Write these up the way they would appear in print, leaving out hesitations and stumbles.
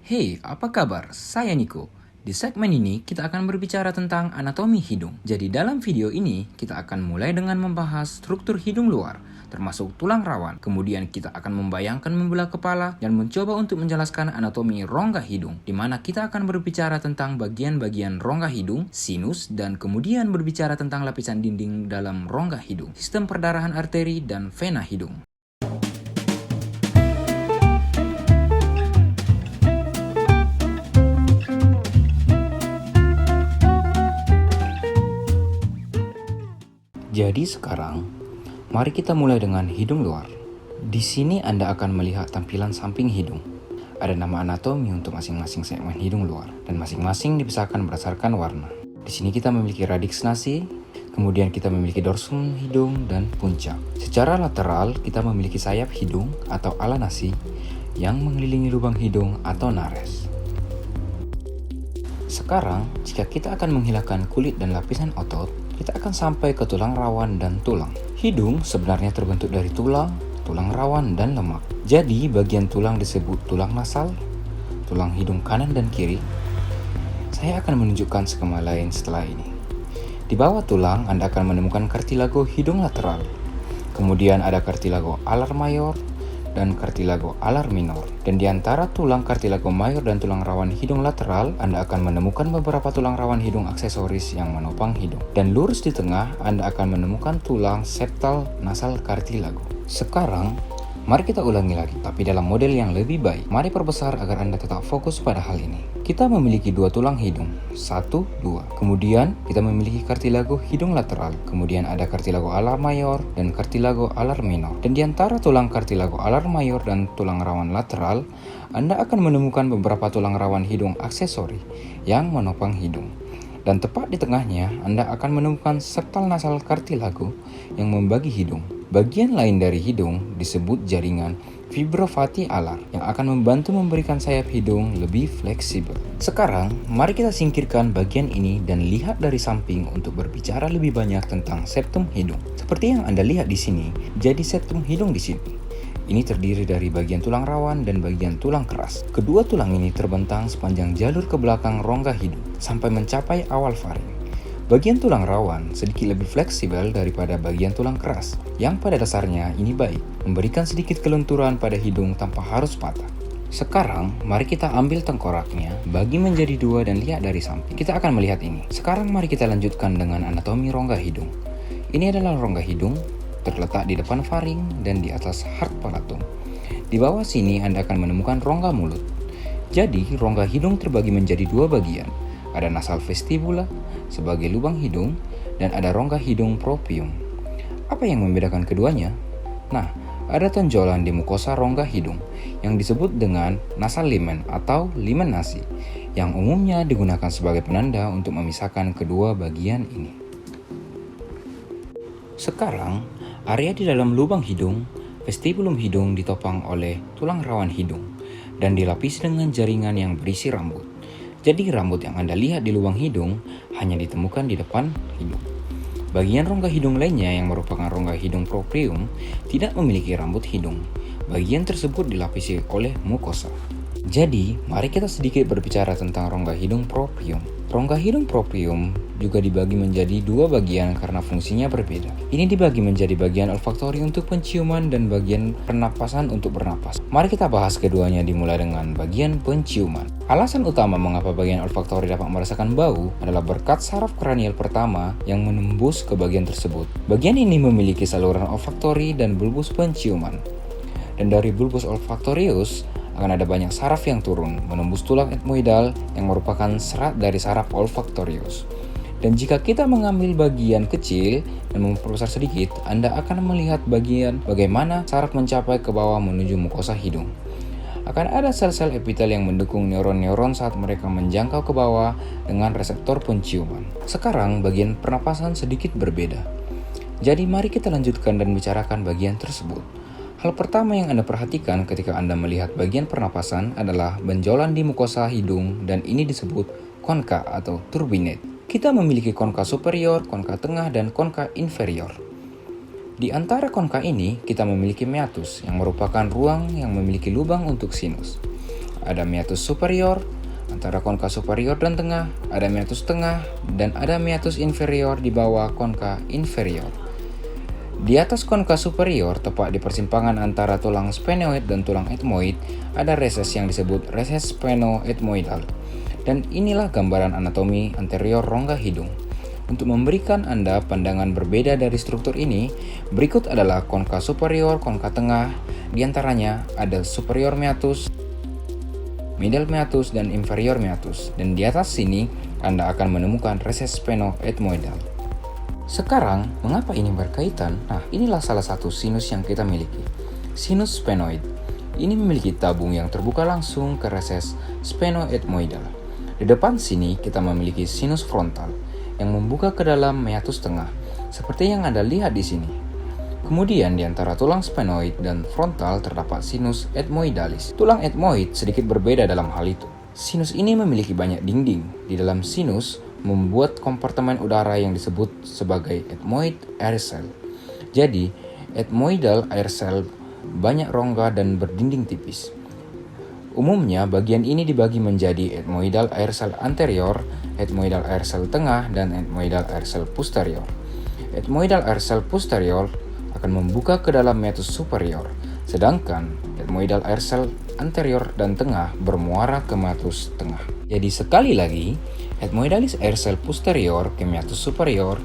Hey, apa kabar? Saya Niko. Di segmen ini, kita akan berbicara tentang anatomi hidung. Jadi dalam video ini, kita akan mulai dengan membahas struktur hidung luar, termasuk tulang rawan. Kemudian kita akan membayangkan membelah kepala dan mencoba untuk menjelaskan anatomi rongga hidung, di mana kita akan berbicara tentang bagian-bagian rongga hidung, sinus, dan kemudian berbicara tentang lapisan dinding dalam rongga hidung, sistem perdarahan arteri, dan vena hidung. Jadi sekarang, mari kita mulai dengan hidung luar. Di sini Anda akan melihat tampilan samping hidung. Ada nama anatomi untuk masing-masing segmen hidung luar, dan masing-masing dipisahkan berdasarkan warna. Di sini kita memiliki radiks nasi, kemudian kita memiliki dorsum hidung dan puncak. Secara lateral, kita memiliki sayap hidung atau ala nasi yang mengelilingi lubang hidung atau nares. Sekarang, jika kita akan menghilangkan kulit dan lapisan otot, kita akan sampai ke tulang rawan dan tulang. Hidung sebenarnya terbentuk dari tulang, tulang rawan, dan lemak. Jadi, bagian tulang disebut tulang nasal, tulang hidung kanan dan kiri. Saya akan menunjukkan skema lain setelah ini. Di bawah tulang, Anda akan menemukan kartilago hidung lateral. Kemudian ada kartilago alar mayor dan kartilago alar minor. Dan di antara tulang kartilago mayor dan tulang rawan hidung lateral, Anda akan menemukan beberapa tulang rawan hidung aksesoris yang menopang hidung. Dan lurus di tengah, Anda akan menemukan tulang septal nasal kartilago. Sekarang, mari kita ulangi lagi, tapi dalam model yang lebih baik. Mari perbesar agar Anda tetap fokus pada hal ini. Kita memiliki dua tulang hidung, 1, 2. Kemudian, kita memiliki kartilago hidung lateral. Kemudian ada kartilago alar mayor dan kartilago alar minor. Dan di antara tulang kartilago alar mayor dan tulang rawan lateral, Anda akan menemukan beberapa tulang rawan hidung aksesori yang menopang hidung. Dan tepat di tengahnya, Anda akan menemukan septal nasal kartilago yang membagi hidung. Bagian lain dari hidung disebut jaringan fibrovati alar yang akan membantu memberikan sayap hidung lebih fleksibel. Sekarang, mari kita singkirkan bagian ini dan lihat dari samping untuk berbicara lebih banyak tentang septum hidung. Seperti yang Anda lihat di sini, jadi septum hidung di sini. Ini terdiri dari bagian tulang rawan dan bagian tulang keras. Kedua tulang ini terbentang sepanjang jalur ke belakang rongga hidung sampai mencapai awal faring. Bagian tulang rawan sedikit lebih fleksibel daripada bagian tulang keras, yang pada dasarnya ini baik, memberikan sedikit kelenturan pada hidung tanpa harus patah. Sekarang, mari kita ambil tengkoraknya, bagi menjadi dua dan lihat dari samping. Kita akan melihat ini. Sekarang mari kita lanjutkan dengan anatomi rongga hidung. Ini adalah rongga hidung, terletak di depan faring dan di atas hard palatum. Di bawah sini Anda akan menemukan rongga mulut. Jadi, rongga hidung terbagi menjadi dua bagian. Ada nasal vestibula sebagai lubang hidung dan ada rongga hidung propium. Apa yang membedakan keduanya? Nah, ada tonjolan di mukosa rongga hidung yang disebut dengan nasal limen atau limen nasi, yang umumnya digunakan sebagai penanda untuk memisahkan kedua bagian ini. Sekarang, area di dalam lubang hidung, vestibulum hidung ditopang oleh tulang rawan hidung dan dilapisi dengan jaringan yang berisi rambut. Jadi rambut yang Anda lihat di lubang hidung hanya ditemukan di depan hidung. Bagian rongga hidung lainnya yang merupakan rongga hidung proprium tidak memiliki rambut hidung. Bagian tersebut dilapisi oleh mukosa. Jadi, mari kita sedikit berbicara tentang rongga hidung proprium. Rongga hidung proprium juga dibagi menjadi dua bagian karena fungsinya berbeda. Ini dibagi menjadi bagian olfaktori untuk penciuman dan bagian pernapasan untuk bernapas. Mari kita bahas keduanya dimulai dengan bagian penciuman. Alasan utama mengapa bagian olfaktori dapat merasakan bau adalah berkat saraf kranial pertama yang menembus ke bagian tersebut. Bagian ini memiliki saluran olfaktori dan bulbus penciuman. Dan dari bulbus olfaktorius akan ada banyak saraf yang turun, menembus tulang etmoidal yang merupakan serat dari saraf olfaktorius. Dan jika kita mengambil bagian kecil dan memperbesar sedikit, Anda akan melihat bagian bagaimana saraf mencapai ke bawah menuju mukosa hidung. Akan ada sel-sel epitel yang mendukung neuron-neuron saat mereka menjangkau ke bawah dengan reseptor penciuman. Sekarang, bagian pernapasan sedikit berbeda. Jadi mari kita lanjutkan dan bicarakan bagian tersebut. Hal pertama yang Anda perhatikan ketika Anda melihat bagian pernapasan adalah benjolan di mukosa hidung dan ini disebut konka atau turbinate. Kita memiliki konka superior, konka tengah, dan konka inferior. Di antara konka ini, kita memiliki meatus yang merupakan ruang yang memiliki lubang untuk sinus. ada meatus superior, antara konka superior dan tengah, ada meatus tengah, dan ada meatus inferior di bawah konka inferior. Di atas konka superior, tepat di persimpangan antara tulang sphenoid dan tulang ethmoid, ada reses yang disebut reses sphenoethmoidal. Dan inilah gambaran anatomi anterior rongga hidung. Untuk memberikan Anda pandangan berbeda dari struktur ini, berikut adalah konka superior, konka tengah, di antaranya ada superior meatus, middle meatus, dan inferior meatus. Dan di atas sini, Anda akan menemukan reses sphenoethmoidal. Sekarang, mengapa ini berkaitan? Nah, inilah salah satu sinus yang kita miliki. Sinus sphenoid. Ini memiliki tabung yang terbuka langsung ke reses sphenoethmoidal. Di depan sini, kita memiliki sinus frontal yang membuka ke dalam meatus tengah, seperti yang Anda lihat di sini. Kemudian, di antara tulang sphenoid dan frontal terdapat sinus ethmoidalis. Tulang ethmoid sedikit berbeda dalam hal itu. Sinus ini memiliki banyak dinding. Di dalam sinus, membuat kompartemen udara yang disebut sebagai ethmoid air cell. Jadi, ethmoidal air cell banyak rongga dan berdinding tipis. Umumnya, bagian ini dibagi menjadi ethmoidal air cell anterior, ethmoidal air cell tengah, dan ethmoidal air cell posterior. Ethmoidal air cell posterior akan membuka ke dalam meatus superior, sedangkan ethmoidal air cell anterior dan tengah bermuara ke meatus tengah. Jadi sekali lagi, ethmoidalis air cell posterior ke meatus superior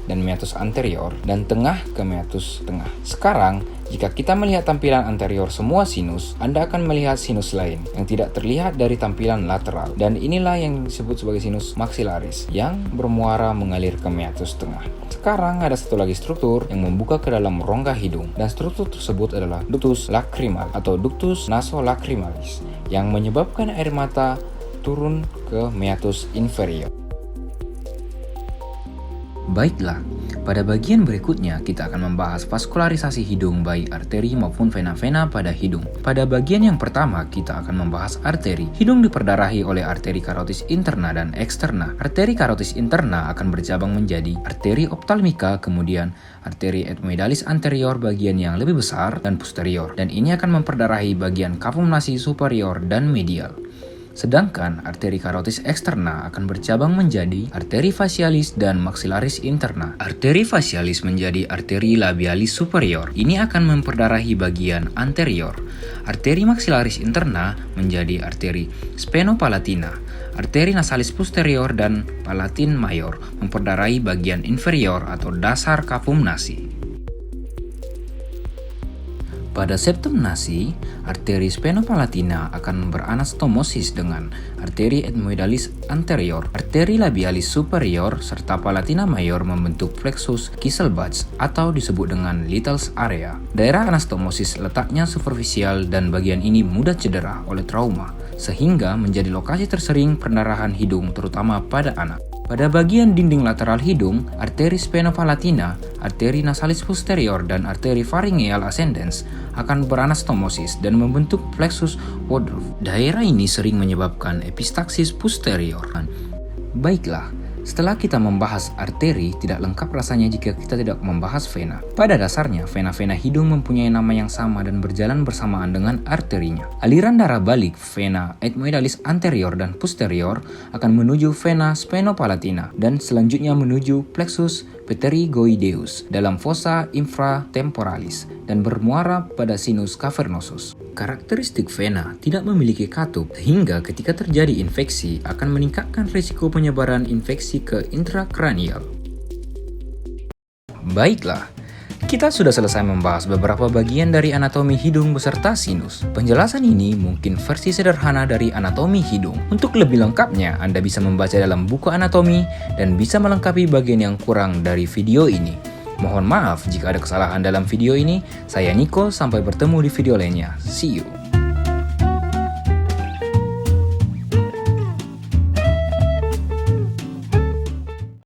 dan meatus anterior dan tengah ke meatus tengah. Sekarang, jika kita melihat tampilan anterior semua sinus, Anda akan melihat sinus lain yang tidak terlihat dari tampilan lateral. Dan inilah yang disebut sebagai sinus maxillaris yang bermuara mengalir ke meatus tengah. Sekarang ada satu lagi struktur yang membuka ke dalam rongga hidung, dan struktur tersebut adalah ductus lacrimal atau ductus nasolacrimalis yang menyebabkan air mata turun ke meatus inferior. Baiklah, pada bagian berikutnya kita akan membahas vaskularisasi hidung baik arteri maupun vena-vena pada hidung. Pada bagian yang pertama kita akan membahas arteri. Hidung diperdarahi oleh arteri karotis interna dan eksterna. Arteri karotis interna akan bercabang menjadi arteri optalmika, kemudian arteri ethmoidalis anterior bagian yang lebih besar dan posterior. Dan ini akan memperdarahi bagian cavum nasi superior dan medial. Sedangkan arteri karotis eksterna akan bercabang menjadi arteri facialis dan maxillaris interna. Arteri facialis menjadi arteri labialis superior. Ini akan memperdarahi bagian anterior. Arteri maxillaris interna menjadi arteri spenopalatina. Arteri nasalis posterior dan palatin mayor memperdarahi bagian inferior atau dasar cavum nasi. Pada septum nasi, arteri spenopalatina akan beranastomosis dengan arteri ethmoidalis anterior, arteri labialis superior, serta palatina mayor membentuk plexus Kieselbach atau disebut dengan Little's area. Daerah anastomosis letaknya superficial dan bagian ini mudah cedera oleh trauma, sehingga menjadi lokasi tersering perdarahan hidung terutama pada anak. Pada bagian dinding lateral hidung, arteri spenopalatina, arteri nasalis posterior, dan arteri pharyngeal ascendens akan beranastomosis dan membentuk plexus Woodruff. Daerah ini sering menyebabkan epistaxis posterior. Baiklah, setelah kita membahas arteri, tidak lengkap rasanya jika kita tidak membahas vena. Pada dasarnya, vena-vena hidung mempunyai nama yang sama dan berjalan bersamaan dengan arterinya. Aliran darah balik vena ethmoidalis anterior dan posterior akan menuju vena spenopalatina dan selanjutnya menuju plexus pterygoideus dalam fossa infratemporalis dan bermuara pada sinus cavernosus. Karakteristik vena tidak memiliki katup sehingga ketika terjadi infeksi akan meningkatkan risiko penyebaran infeksi ke intrakranial. Baiklah, kita sudah selesai membahas beberapa bagian dari anatomi hidung beserta sinus. Penjelasan ini mungkin versi sederhana dari anatomi hidung. Untuk lebih lengkapnya, Anda bisa membaca dalam buku anatomi dan bisa melengkapi bagian yang kurang dari video ini. Mohon maaf jika ada kesalahan dalam video ini. Saya Niko, sampai bertemu di video lainnya. See you.